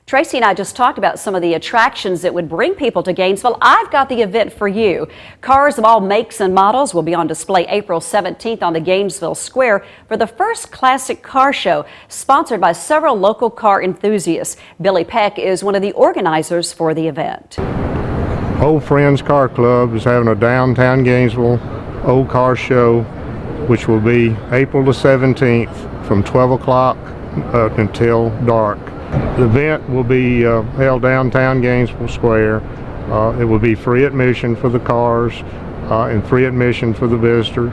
Tracy and I just talked about some of the attractions that would bring people to Gainesville. I've got the event for you. Cars of all makes and models will be on display April 17th on the Gainesville Square for the first classic car show, sponsored by several local car enthusiasts. Billy Peck is one of the organizers for the event. Old Friends Car Club is having a downtown Gainesville old car show, which will be April the 17th from 12 o'clock until dark. The event will be held downtown Gainesville Square. It will be free admission for the cars and free admission for the visitors.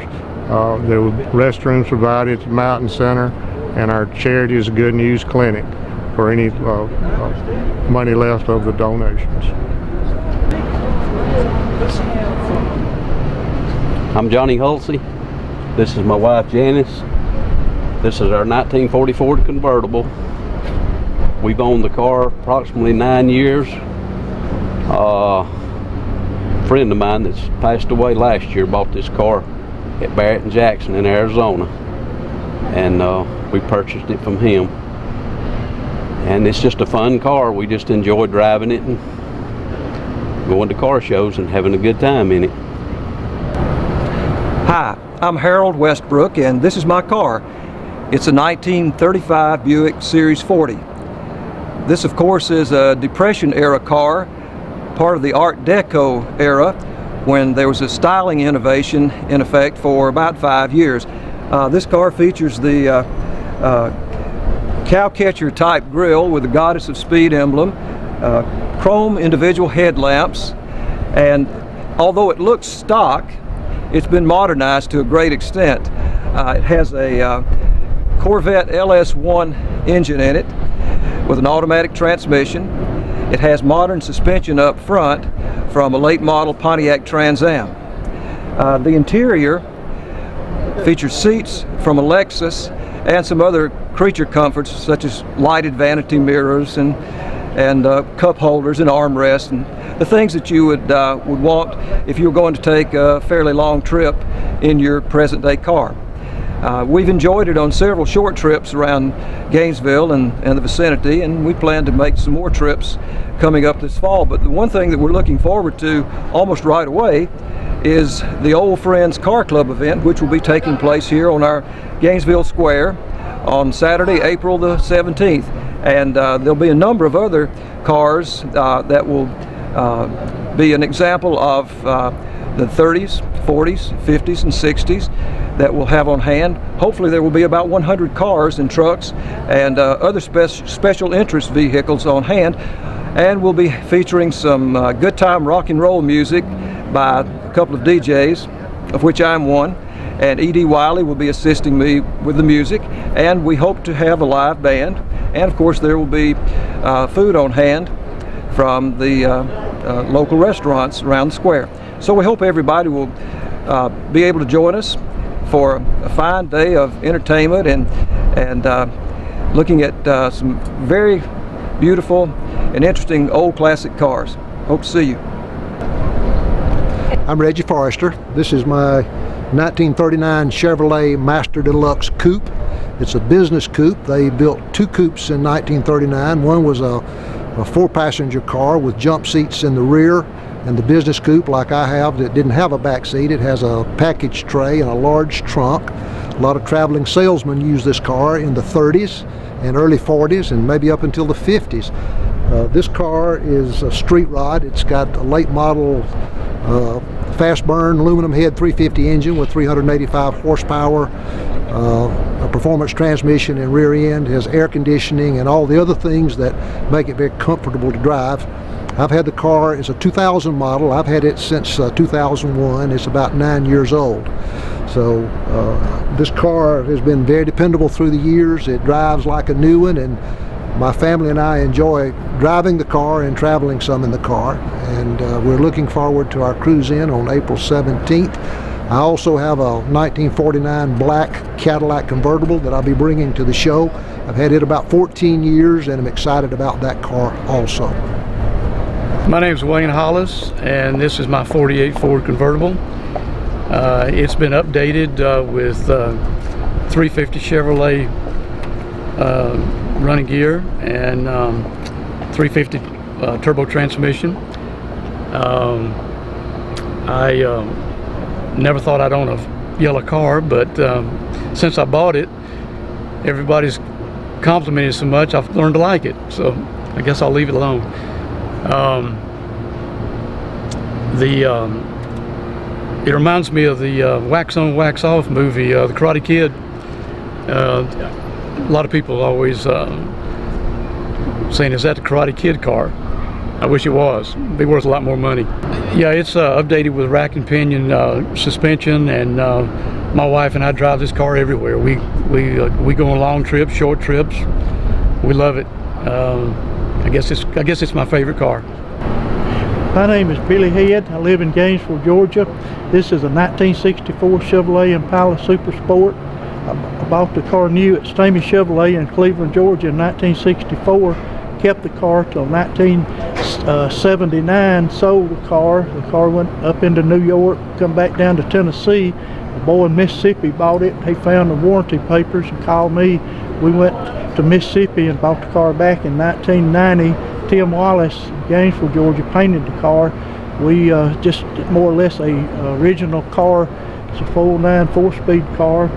There will be restrooms provided at the Mountain Center, and our charity is a Good News Clinic for any money left of the donations. I'm Johnny Hulsey. This is my wife Janice. This is our 1944 convertible. We've owned the car approximately 9 years. A friend of mine that's passed away last year bought this car at Barrett and Jackson in Arizona, and we purchased it from him. And it's just a fun car. We just enjoy driving it and going to car shows and having a good time in it. Hi, I'm Harold Westbrook, and this is my car. It's a 1935 Buick Series 40. This, of course, is a Depression-era car, part of the Art Deco era, when there was a styling innovation in effect for about 5 years. This car features the cowcatcher type grille with the Goddess of Speed emblem, chrome individual headlamps, and although it looks stock, it's been modernized to a great extent. It has a Corvette LS1 engine in it with an automatic transmission. It has modern suspension up front from a late model Pontiac Trans Am. The interior features seats from a Lexus and some other creature comforts such as lighted vanity mirrors and cup holders and armrests and the things that you would want if you were going to take a fairly long trip in your present day car. We've enjoyed it on several short trips around Gainesville and the vicinity, and we plan to make some more trips coming up this fall. But the one thing that we're looking forward to almost right away is the Old Friends Car Club event, which will be taking place here on our Gainesville Square on Saturday, April the 17th. And there'll be a number of other cars that will be an example of the 30s, 40s, 50s, and 60s that we'll have on hand. Hopefully there will be about 100 cars and trucks and other special interest vehicles on hand. And we'll be featuring some good time rock and roll music by a couple of DJs, of which I'm one. And E.D. Wiley will be assisting me with the music. And we hope to have a live band. And of course there will be food on hand from the local restaurants around the square. So we hope everybody will be able to join us for a fine day of entertainment and looking at some very beautiful and interesting old classic cars. Hope to see you. I'm Reggie Forrester. This is my 1939 Chevrolet Master Deluxe Coupe. It's a business coupe. They built two coupes in 1939. One was a four-passenger car with jump seats in the rear, and the business coupe, like I have, that didn't have a back seat. It has a package tray and a large trunk. A lot of traveling salesmen used this car in the 30s and early 40s and maybe up until the 50s. This car is a street rod. It's got a late model fast burn aluminum head 350 engine with 385 horsepower, a performance transmission and rear end. It has air conditioning and all the other things that make it very comfortable to drive. I've had the car. It's a 2000 model. I've had it since 2001. It's about 9 years old. So this car has been very dependable through the years. It drives like a new one, and my family and I enjoy driving the car and traveling some in the car. And we're looking forward to our cruise in on April 17th. I also have a 1949 black Cadillac convertible that I'll be bringing to the show. I've had it about 14 years and I'm excited about that car also. My name is Wayne Hollis, and this is my 48 Ford convertible. It's been updated with 350 Chevrolet running gear and 350 turbo transmission. I never thought I'd own a yellow car, but since I bought it, everybody's complimented it so much, I've learned to like it. So I guess I'll leave it alone. It reminds me of the Wax On, Wax Off movie, The Karate Kid. A lot of people always saying, is that the Karate Kid car? I wish it was. It'd be worth a lot more money. Yeah, it's updated with rack and pinion suspension, and my wife and I drive this car everywhere. We go on long trips, short trips. We love it. I guess it's my favorite car. My name is Billy Head. I live in Gainesville, Georgia. This is a 1964 Chevrolet Impala Super Sport. I bought the car new at Stamey Chevrolet in Cleveland, Georgia in 1964. Kept the car till 1979, sold the car. The car went up into New York, come back down to Tennessee. A boy in Mississippi bought it. He found the warranty papers and called me. We went to Mississippi and bought the car back in 1990. Tim Wallace, Gainesville, Georgia, painted the car. We just more or less a original car. It's a 4.9 4-speed car,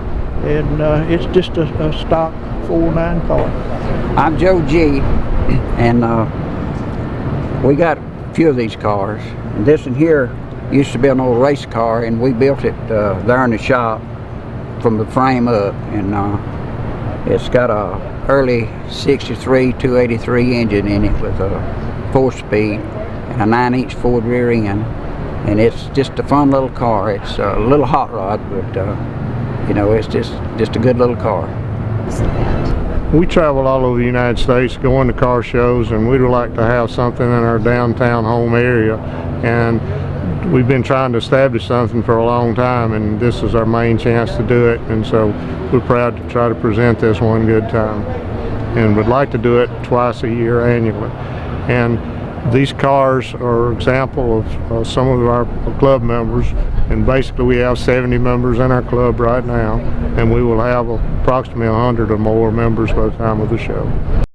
and it's just a stock 4.9 car. I'm Joe G, and we got a few of these cars. And this one here used to be an old race car, and we built it there in the shop from the frame up, and it's got a early 63 283 engine in it with a 4-speed and a 9-inch Ford rear end, and it's just a fun little car. It's a little hot rod, but you know, it's just a good little car. We travel all over the United States, going to car shows, and we'd like to have something in our downtown home area. And we've been trying to establish something for a long time, and this is our main chance to do it. And so we're proud to try to present this one good time. And would like to do it twice a year annually. And these cars are an example of some of our club members, and basically we have 70 members in our club right now, and we will have approximately 100 or more members by the time of the show.